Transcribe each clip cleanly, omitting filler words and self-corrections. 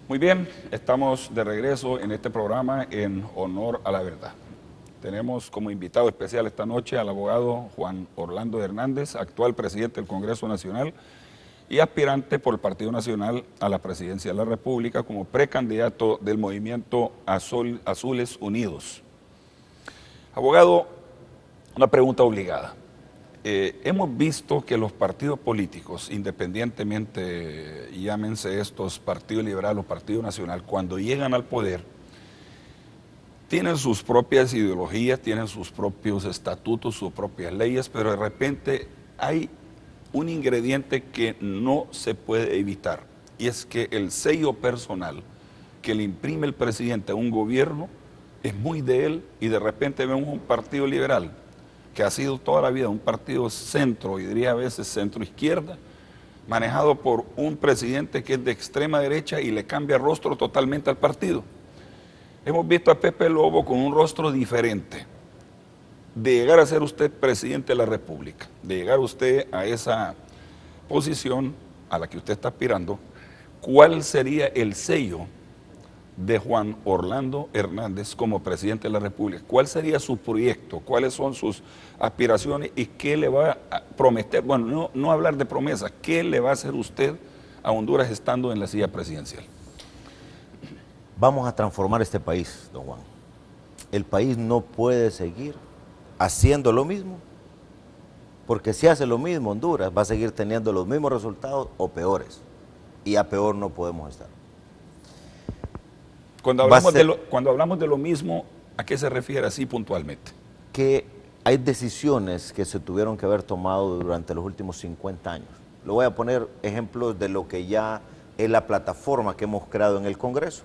Muy bien, estamos de regreso en este programa en honor a la verdad. Tenemos como invitado especial esta noche al abogado Juan Orlando Hernández, actual presidente del Congreso Nacional y aspirante por el Partido Nacional a la presidencia de la República como precandidato del movimiento Azules Unidos. Abogado, una pregunta obligada. Hemos visto que los partidos políticos, independientemente, llámense estos Partido Liberal o Partido Nacional, cuando llegan al poder, tienen sus propias ideologías, tienen sus propios estatutos, sus propias leyes, pero de repente hay un ingrediente que no se puede evitar, y es que el sello personal que le imprime el presidente a un gobierno es muy de él, y de repente vemos un Partido Liberal que ha sido toda la vida un partido centro, y diría a veces centro-izquierda, manejado por un presidente que es de extrema derecha y le cambia rostro totalmente al partido. Hemos visto a Pepe Lobo con un rostro diferente. De llegar a ser usted presidente de la República, de llegar usted a esa posición a la que usted está aspirando, ¿cuál sería el sello de Juan Orlando Hernández como presidente de la República? ¿Cuál sería su proyecto? ¿Cuáles son sus aspiraciones? ¿Y qué le va a prometer? Bueno, no hablar de promesas. ¿Qué le va a hacer usted a Honduras estando en la silla presidencial? Vamos a transformar este país, don Juan. El país no puede seguir haciendo lo mismo, porque si hace lo mismo Honduras va a seguir teniendo los mismos resultados o peores, y a peor no podemos estar. Cuando hablamos de lo mismo, ¿a qué se refiere así puntualmente? Que hay decisiones que se tuvieron que haber tomado durante los últimos 50 años. Le voy a poner ejemplos de lo que ya es la plataforma que hemos creado en el Congreso,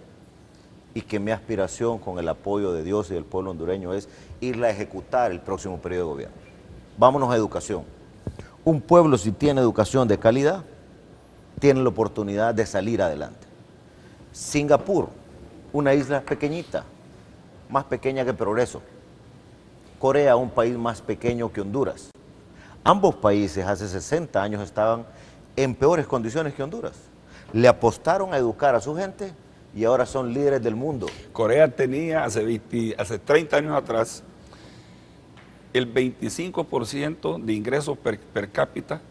y que mi aspiración, con el apoyo de Dios y del pueblo hondureño, es irla a ejecutar el próximo periodo de gobierno. Vámonos a educación. Un pueblo, si tiene educación de calidad, tiene la oportunidad de salir adelante. Singapur, una isla pequeñita, más pequeña que Progreso. Corea, un país más pequeño que Honduras. Ambos países hace 60 años estaban en peores condiciones que Honduras. Le apostaron a educar a su gente y ahora son líderes del mundo. Corea tenía hace 30 años atrás el 25% de ingresos per cápita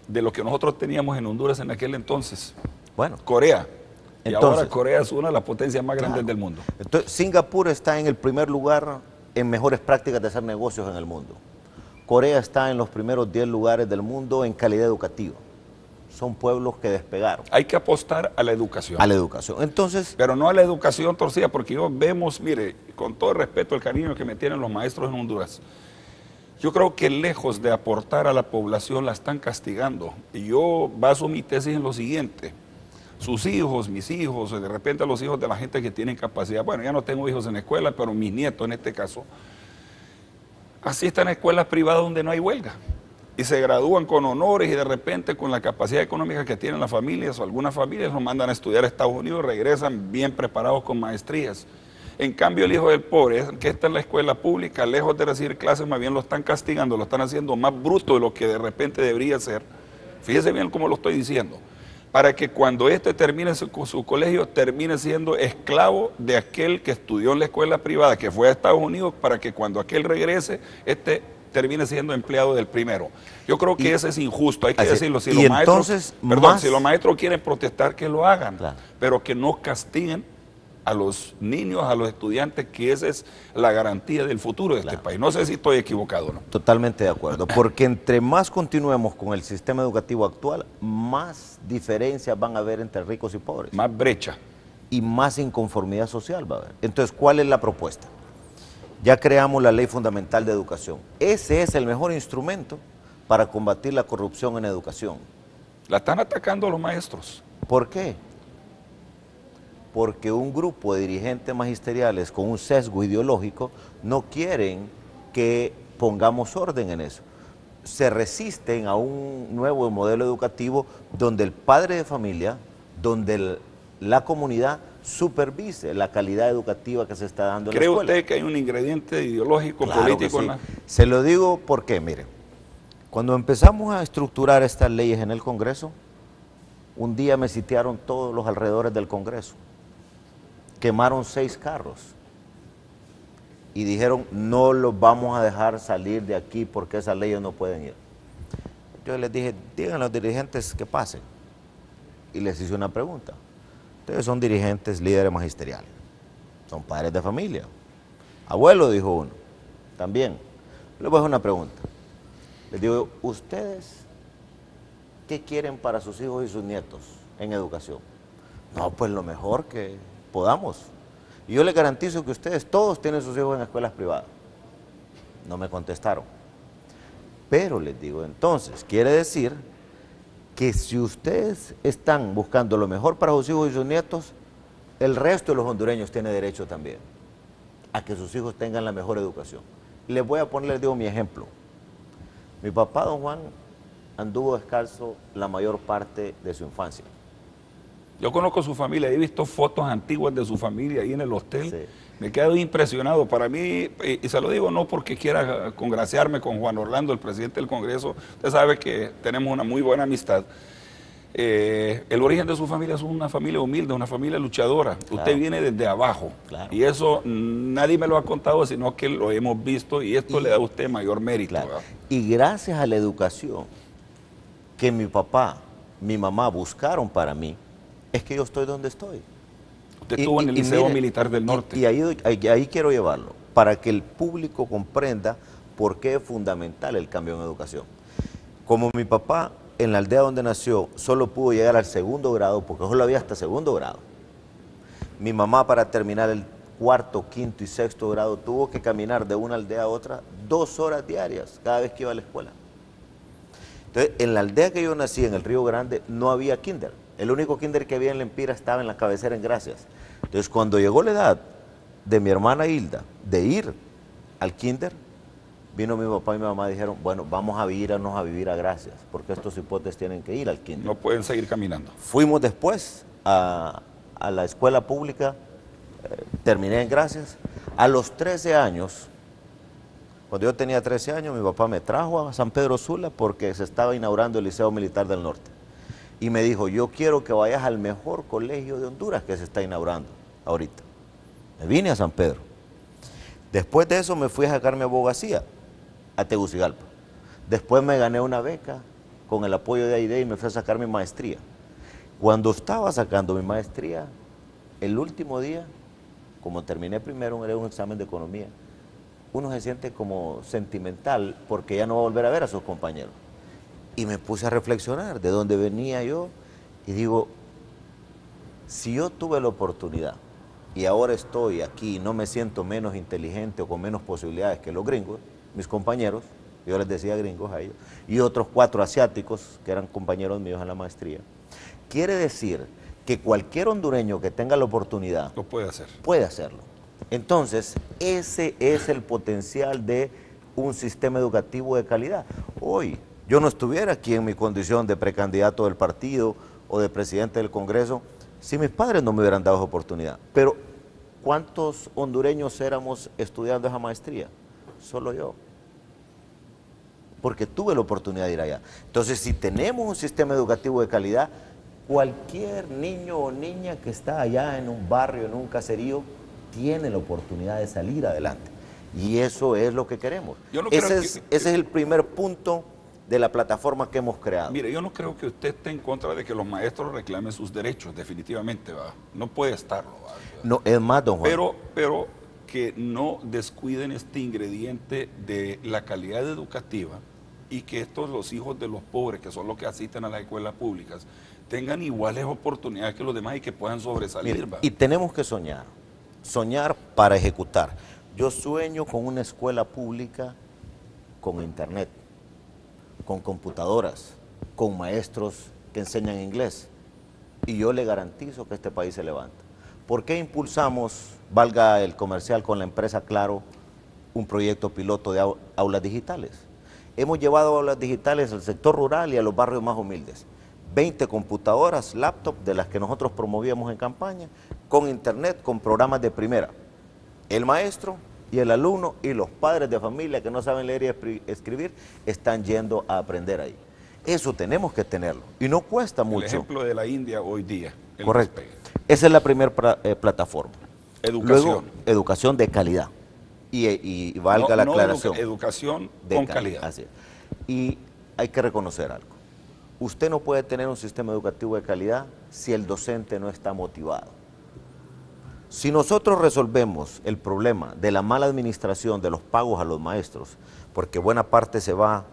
de lo que nosotros teníamos en Honduras en aquel entonces. Bueno, Corea. Y entonces, ahora Corea es una de las potencias más grandes del mundo. Entonces, Singapur está en el primer lugar en mejores prácticas de hacer negocios en el mundo. Corea está en los primeros 10 lugares del mundo en calidad educativa. Son pueblos que despegaron. Hay que apostar a la educación. A la educación. Entonces, pero no a la educación torcida, porque vemos, mire, con todo el respeto, el cariño que me tienen los maestros en Honduras, yo creo que lejos de aportar a la población la están castigando. Y yo baso mi tesis en lo siguiente: sus hijos, mis hijos, de repente los hijos de la gente que tienen capacidad, bueno, ya no tengo hijos en la escuela, pero mis nietos en este caso, asistan a escuelas privadas donde no hay huelga, y se gradúan con honores, y de repente con la capacidad económica que tienen las familias, o algunas familias los mandan a estudiar a Estados Unidos, regresan bien preparados con maestrías. En cambio, el hijo del pobre, que está en la escuela pública, lejos de recibir clases, más bien lo están castigando, lo están haciendo más bruto de lo que de repente debería ser. Fíjese bien cómo lo estoy diciendo, para que cuando termine su colegio, termine siendo esclavo de aquel que estudió en la escuela privada, que fue a Estados Unidos, para que cuando aquel regrese, termine siendo empleado del primero. Yo creo que eso es injusto, hay que decirlo. Si los maestros quieren protestar, que lo hagan, claro, pero que no castiguen a los niños, a los estudiantes, que esa es la garantía del futuro de este país. No sé si estoy equivocado o no. Totalmente de acuerdo, porque entre más continuemos con el sistema educativo actual, más diferencias van a haber entre ricos y pobres. Más brecha. Y más inconformidad social va a haber. Entonces, ¿cuál es la propuesta? Ya creamos la Ley Fundamental de Educación. Ese es el mejor instrumento para combatir la corrupción en educación. La están atacando a los maestros. ¿Por qué? Porque un grupo de dirigentes magisteriales con un sesgo ideológico no quieren que pongamos orden en eso. Se resisten a un nuevo modelo educativo donde el padre de familia, donde la comunidad supervise la calidad educativa que se está dando en la escuela. ¿Cree usted que hay un ingrediente ideológico, claro, político? Sí. Se lo digo porque, mire, cuando empezamos a estructurar estas leyes en el Congreso, un día me sitiaron todos los alrededores del Congreso. quemaron 6 carros y dijeron, no los vamos a dejar salir de aquí porque esas leyes no pueden ir. Yo les dije, digan a los dirigentes que pasen. Y les hice una pregunta. Ustedes son dirigentes, líderes magisteriales, son padres de familia. Abuelo, dijo uno, también. Les voy a hacer una pregunta. Les digo, ¿ustedes qué quieren para sus hijos y sus nietos en educación? No, pues lo mejor que podamos. Y yo les garantizo que ustedes todos tienen sus hijos en escuelas privadas. No me contestaron. Pero les digo, entonces, quiere decir que si ustedes están buscando lo mejor para sus hijos y sus nietos, el resto de los hondureños tiene derecho también a que sus hijos tengan la mejor educación. Les voy a poner, les digo, mi ejemplo. Mi papá, don Juan, anduvo descalzo la mayor parte de su infancia. Yo conozco su familia, he visto fotos antiguas de su familia ahí en el hostel. Sí. Me quedo impresionado. Para mí, y se lo digo no porque quiera congraciarme con Juan Orlando, el presidente del Congreso, usted sabe que tenemos una muy buena amistad. El origen de su familia es una familia humilde, una familia luchadora. Claro. Usted viene desde abajo. Claro. Y eso nadie me lo ha contado, sino que lo hemos visto y esto le da a usted mayor mérito. Claro. Y gracias a la educación que mi papá, mi mamá buscaron para mí, es que yo estoy donde estoy. Usted estuvo en el Liceo Militar del Norte. Y ahí quiero llevarlo, para que el público comprenda por qué es fundamental el cambio en educación. Como mi papá en la aldea donde nació solo pudo llegar al 2º grado, porque solo había hasta 2º grado. Mi mamá, para terminar el 4º, 5º y 6º grado tuvo que caminar de una aldea a otra 2 horas diarias cada vez que iba a la escuela. Entonces, en la aldea que yo nací, en el Río Grande, no había kinder. El único kinder que había en Lempira estaba en la cabecera en Gracias. Entonces, cuando llegó la edad de mi hermana Hilda de ir al kinder, vino mi papá y mi mamá y dijeron, bueno, vamos a irnos a vivir a Gracias, porque estos hipotes tienen que ir al kinder. No pueden seguir caminando. Fuimos después a la escuela pública, terminé en Gracias. A los 13 años, cuando yo tenía 13 años, mi papá me trajo a San Pedro Sula porque se estaba inaugurando el Liceo Militar del Norte. Y me dijo, yo quiero que vayas al mejor colegio de Honduras que se está inaugurando ahorita. Me vine a San Pedro. Después de eso me fui a sacar mi abogacía a Tegucigalpa. Después me gané una beca con el apoyo de AIDE y me fui a sacar mi maestría. Cuando estaba sacando mi maestría, el último día, como terminé primero, era un examen de economía, uno se siente como sentimental porque ya no va a volver a ver a sus compañeros. Y me puse a reflexionar de dónde venía yo y digo, si yo tuve la oportunidad y ahora estoy aquí y no me siento menos inteligente o con menos posibilidades que los gringos, mis compañeros, yo les decía gringos a ellos, y otros 4 asiáticos que eran compañeros míos en la maestría, quiere decir que cualquier hondureño que tenga la oportunidad lo puede hacer. Puede hacerlo. Entonces, ese es el potencial de un sistema educativo de calidad. Hoy, yo no estuviera aquí en mi condición de precandidato del partido o de presidente del Congreso si mis padres no me hubieran dado esa oportunidad. Pero, ¿cuántos hondureños éramos estudiando esa maestría? Solo yo. Porque tuve la oportunidad de ir allá. Entonces, si tenemos un sistema educativo de calidad, cualquier niño o niña que está allá en un barrio, en un caserío, tiene la oportunidad de salir adelante. Y eso es lo que queremos. Ese es el primer punto de la plataforma que hemos creado. Mire, yo no creo que usted esté en contra de que los maestros reclamen sus derechos, definitivamente, ¿va? No puede estarlo, ¿va? No, es más, don Juan. Pero que no descuiden este ingrediente de la calidad educativa y que los hijos de los pobres, que son los que asisten a las escuelas públicas, tengan iguales oportunidades que los demás y que puedan sobresalir. Mire, y tenemos que soñar para ejecutar. Yo sueño con una escuela pública con internet, con computadoras, con maestros que enseñan inglés. Y yo le garantizo que este país se levanta. ¿Por qué impulsamos, valga el comercial con la empresa Claro, un proyecto piloto de aulas digitales? Hemos llevado aulas digitales al sector rural y a los barrios más humildes. 20 computadoras, laptop, de las que nosotros promovíamos en campaña, con internet, con programas de primera. El maestro y el alumno y los padres de familia que no saben leer y escribir están yendo a aprender ahí. Eso tenemos que tenerlo y no cuesta mucho. El ejemplo de la India hoy día. Correcto. Esa es la primera plataforma. Educación. Luego, educación de calidad. Y valga la aclaración. Educación con calidad. Así es. Y hay que reconocer algo. Usted no puede tener un sistema educativo de calidad si el docente no está motivado. Si nosotros resolvemos el problema de la mala administración de los pagos a los maestros, porque buena parte se va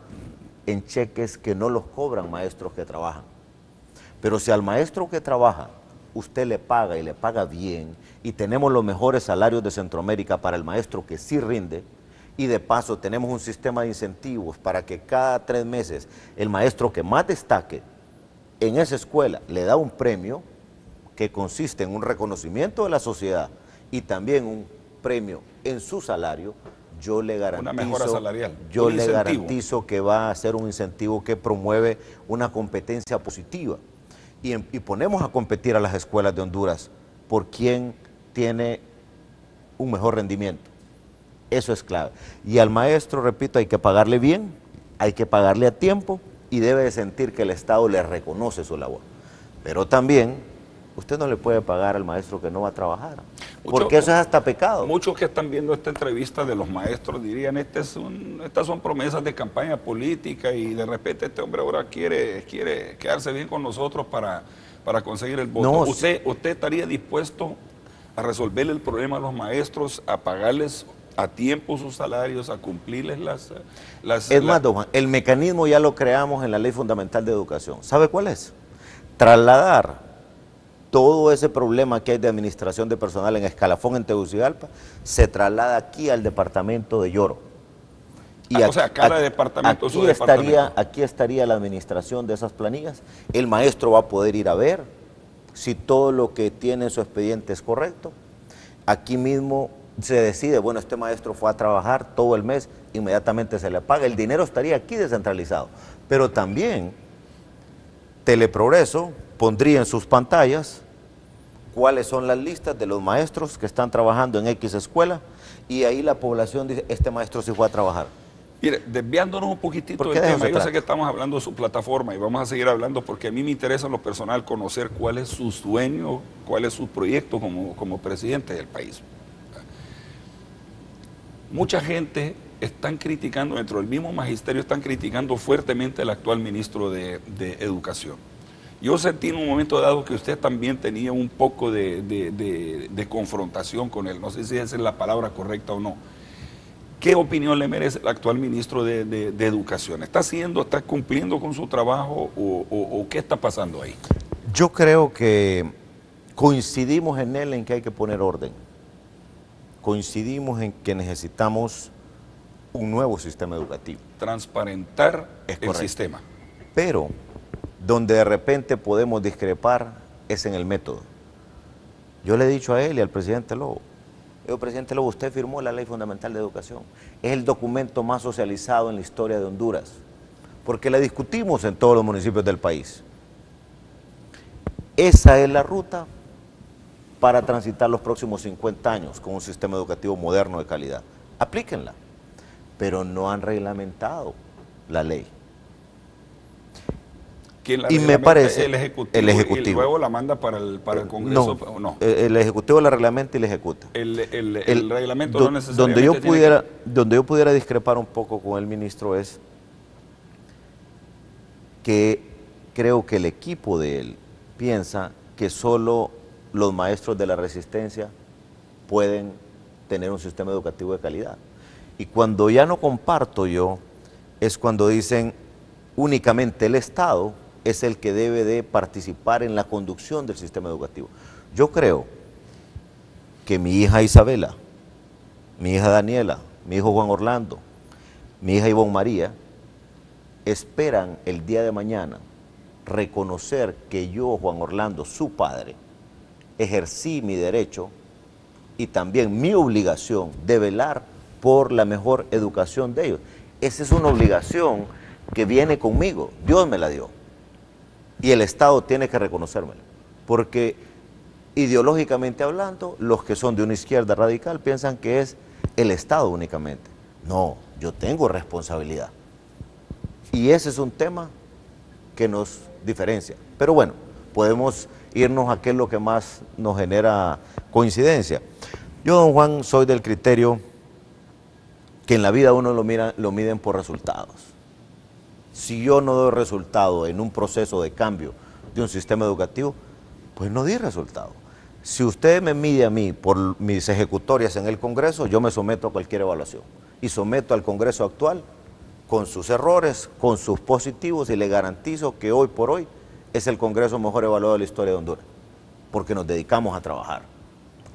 en cheques que no los cobran maestros que trabajan, pero si al maestro que trabaja usted le paga y le paga bien, y tenemos los mejores salarios de Centroamérica para el maestro que sí rinde, y de paso tenemos un sistema de incentivos para que cada 3 meses el maestro que más destaque en esa escuela le da un premio que consiste en un reconocimiento de la sociedad y también un premio en su salario, yo le garantizo, una mejora salarial, yo le garantizo que va a ser un incentivo que promueve una competencia positiva. Y ponemos a competir a las escuelas de Honduras por quién tiene un mejor rendimiento. Eso es clave. Y al maestro, repito, hay que pagarle bien, hay que pagarle a tiempo y debe de sentir que el Estado le reconoce su labor. Pero también usted no le puede pagar al maestro que no va a trabajar, porque eso es hasta pecado. Muchos que están viendo esta entrevista de los maestros dirían, estas son promesas de campaña política y de repente este hombre ahora quiere quedarse bien con nosotros para conseguir el voto. No, ¿Usted estaría dispuesto a resolverle el problema a los maestros, a pagarles a tiempo sus salarios, a cumplirles las... Es más, don Juan, el mecanismo ya lo creamos en la Ley Fundamental de Educación. ¿Sabe cuál es? Trasladar todo ese problema que hay de administración de personal en Escalafón, en Tegucigalpa, se traslada aquí al departamento de Lloro. Y o sea, cada departamento aquí estaría la administración de esas planillas. El maestro va a poder ir a ver si todo lo que tiene en su expediente es correcto. Aquí mismo se decide, bueno, este maestro fue a trabajar todo el mes, inmediatamente se le paga. El dinero estaría aquí descentralizado. Pero también Teleprogreso pondría en sus pantallas cuáles son las listas de los maestros que están trabajando en X escuela, y ahí la población dice, este maestro sí fue a trabajar. Mire, desviándonos un poquito del tema, yo sé que estamos hablando de su plataforma y vamos a seguir hablando porque a mí me interesa en lo personal conocer cuál es su sueño, cuál es su proyecto como presidente del país. Mucha gente están criticando, dentro del mismo magisterio, están criticando fuertemente al actual ministro de Educación. Yo sentí en un momento dado que usted también tenía un poco de confrontación con él, no sé si esa es la palabra correcta o no. ¿Qué opinión le merece el actual ministro de Educación? ¿Está cumpliendo con su trabajo o qué está pasando ahí? Yo creo que coincidimos en él en que hay que poner orden. Coincidimos en que necesitamos un nuevo sistema educativo. Transparentar el sistema. Pero donde de repente podemos discrepar es en el método. Yo le he dicho a él y al presidente Lobo, presidente Lobo, usted firmó la Ley Fundamental de Educación. Es el documento más socializado en la historia de Honduras, porque la discutimos en todos los municipios del país. Esa es la ruta para transitar los próximos 50 años con un sistema educativo moderno de calidad. Aplíquenla, pero no han reglamentado la ley. Y me parece el Ejecutivo. Y luego la manda para el Congreso. No, el Ejecutivo la reglamenta y la ejecuta. El reglamento no necesariamente donde yo pudiera discrepar un poco con el ministro es que creo que el equipo de él piensa que solo los maestros de la resistencia pueden tener un sistema educativo de calidad. Y cuando ya no comparto yo, es cuando dicen únicamente el Estado es el que debe de participar en la conducción del sistema educativo. Yo creo que mi hija Isabela, mi hija Daniela, mi hijo Juan Orlando, mi hija Ivonne María, esperan el día de mañana reconocer que yo, Juan Orlando, su padre, ejercí mi derecho y también mi obligación de velar por la mejor educación de ellos. Esa es una obligación que viene conmigo, Dios me la dio. Y el Estado tiene que reconocérmelo, porque ideológicamente hablando, los que son de una izquierda radical piensan que es el Estado únicamente. No, yo tengo responsabilidad. Y ese es un tema que nos diferencia. Pero bueno, podemos irnos a qué es lo que más nos genera coincidencia. Yo, don Juan, soy del criterio que en la vida uno lo miden por resultados. Si yo no doy resultado en un proceso de cambio de un sistema educativo, pues no di resultado. Si usted me mide a mí por mis ejecutorias en el Congreso, yo me someto a cualquier evaluación. Y someto al Congreso actual con sus errores, con sus positivos, y le garantizo que hoy por hoy es el Congreso mejor evaluado de la historia de Honduras, porque nos dedicamos a trabajar,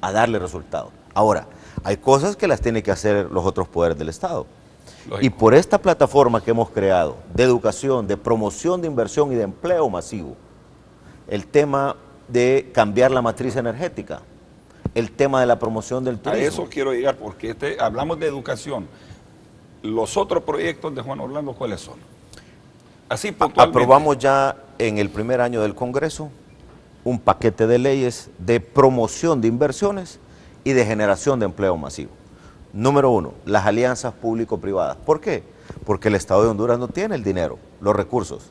a darle resultados. Ahora, hay cosas que las tienen que hacer los otros poderes del Estado. Lógico. Y por esta plataforma que hemos creado, de educación, de promoción de inversión y de empleo masivo, el tema de cambiar la matriz energética, el tema de la promoción del turismo. A eso quiero llegar, porque hablamos de educación. Los otros proyectos de Juan Orlando, ¿cuáles son? Así puntualmente. Aprobamos ya en el primer año del Congreso un paquete de leyes de promoción de inversiones y de generación de empleo masivo. Número 1, las alianzas público-privadas. ¿Por qué? Porque el Estado de Honduras no tiene el dinero, los recursos.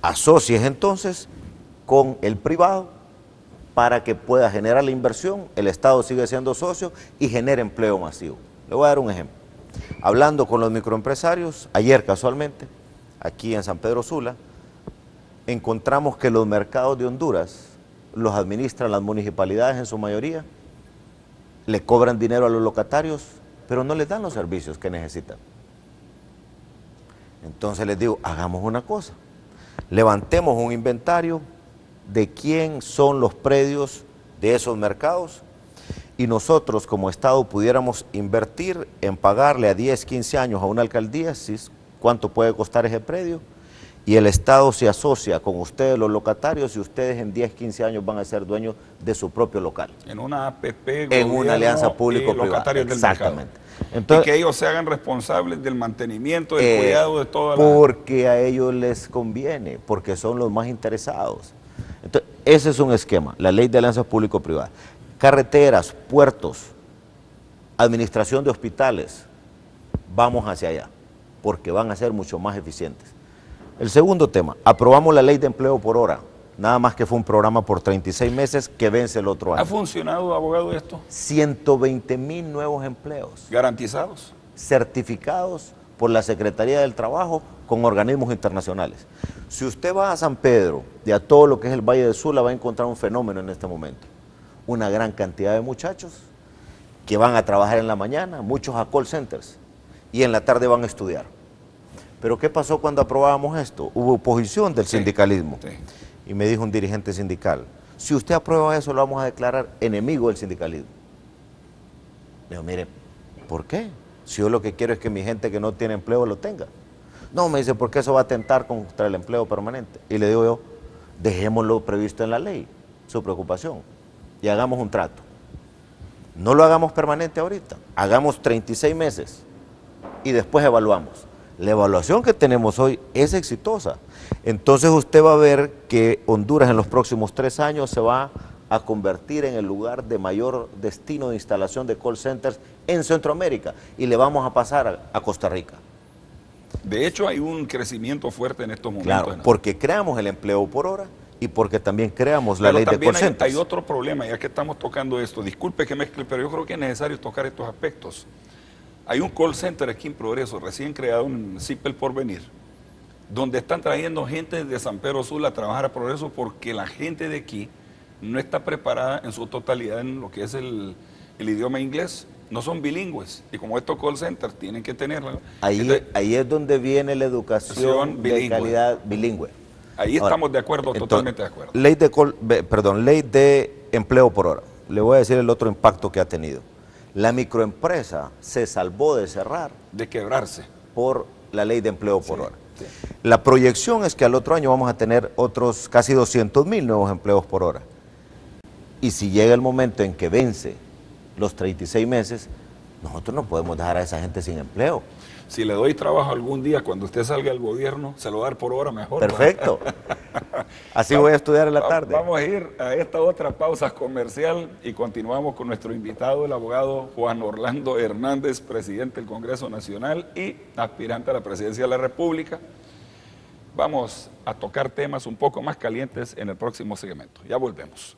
Asocies entonces con el privado para que pueda generar la inversión, el Estado sigue siendo socio y genera empleo masivo. Le voy a dar un ejemplo. Hablando con los microempresarios, ayer casualmente, aquí en San Pedro Sula, encontramos que los mercados de Honduras los administran las municipalidades en su mayoría, le cobran dinero a los locatarios, pero no les dan los servicios que necesitan. Entonces les digo, hagamos una cosa, levantemos un inventario de quién son los predios de esos mercados y nosotros como Estado pudiéramos invertir en pagarle a 10, 15 años a una alcaldía, ¿sí? ¿Cuánto puede costar ese predio? Y el Estado se asocia con ustedes, los locatarios, y ustedes en 10, 15 años van a ser dueños de su propio local. En una APP, en una alianza público-privada. Exactamente. Entonces, y que ellos se hagan responsables del mantenimiento, del cuidado de toda la... Porque a ellos les conviene, porque son los más interesados. Entonces, ese es un esquema, la ley de alianzas público-privadas. Carreteras, puertos, administración de hospitales, vamos hacia allá, porque van a ser mucho más eficientes. El segundo tema, aprobamos la ley de empleo por hora, nada más que fue un programa por 36 meses que vence el otro año. ¿Ha funcionado, abogado, esto? 120,000 nuevos empleos. ¿Garantizados? Certificados por la Secretaría del Trabajo con organismos internacionales. Si usted va a San Pedro y a todo lo que es el Valle de Sula, va a encontrar un fenómeno en este momento. Una gran cantidad de muchachos que van a trabajar en la mañana, muchos a call centers, y en la tarde van a estudiar. Pero ¿qué pasó cuando aprobábamos esto? Hubo oposición del sindicalismo. Sí. Y me dijo un dirigente sindical, si usted aprueba eso, lo vamos a declarar enemigo del sindicalismo. Le digo, mire, ¿por qué? Si yo lo que quiero es que mi gente que no tiene empleo lo tenga. No, me dice, porque eso va a atentar contra el empleo permanente. Y le digo yo, dejémoslo previsto en la ley, su preocupación, y hagamos un trato. No lo hagamos permanente ahorita, hagamos 36 meses y después evaluamos. La evaluación que tenemos hoy es exitosa. Entonces usted va a ver que Honduras en los próximos 3 años se va a convertir en el lugar de mayor destino de instalación de call centers en Centroamérica y le vamos a pasar a Costa Rica. De hecho hay un crecimiento fuerte en estos momentos. Claro, porque creamos el empleo por hora y porque también creamos la ley de call centers. Hay otro problema, ya que estamos tocando esto, disculpe que mezcle, pero yo creo que es necesario tocar estos aspectos. Hay un call center aquí en Progreso, recién creado en CIP El Porvenir, donde están trayendo gente de San Pedro Sula a trabajar a Progreso porque la gente de aquí no está preparada en su totalidad en lo que es el idioma inglés. No son bilingües y como estos call centers tienen que tenerla. Ahí es donde viene la educación de calidad bilingüe. Ahí ahora, estamos de acuerdo, totalmente de acuerdo. Ley de empleo por hora. Le voy a decir el otro impacto que ha tenido. La microempresa se salvó de cerrar. De quebrarse. Por la ley de empleo por hora. Sí. La proyección es que al otro año vamos a tener otros casi 200,000 nuevos empleos por hora. Y si llega el momento en que vence los 36 meses, nosotros no podemos dejar a esa gente sin empleo. Si le doy trabajo algún día, cuando usted salga del gobierno, se lo va a dar por hora mejor. Perfecto. Así voy a estudiar en la tarde. Vamos a ir a esta otra pausa comercial y continuamos con nuestro invitado, el abogado Juan Orlando Hernández, presidente del Congreso Nacional y aspirante a la presidencia de la República. Vamos a tocar temas un poco más calientes en el próximo segmento. Ya volvemos.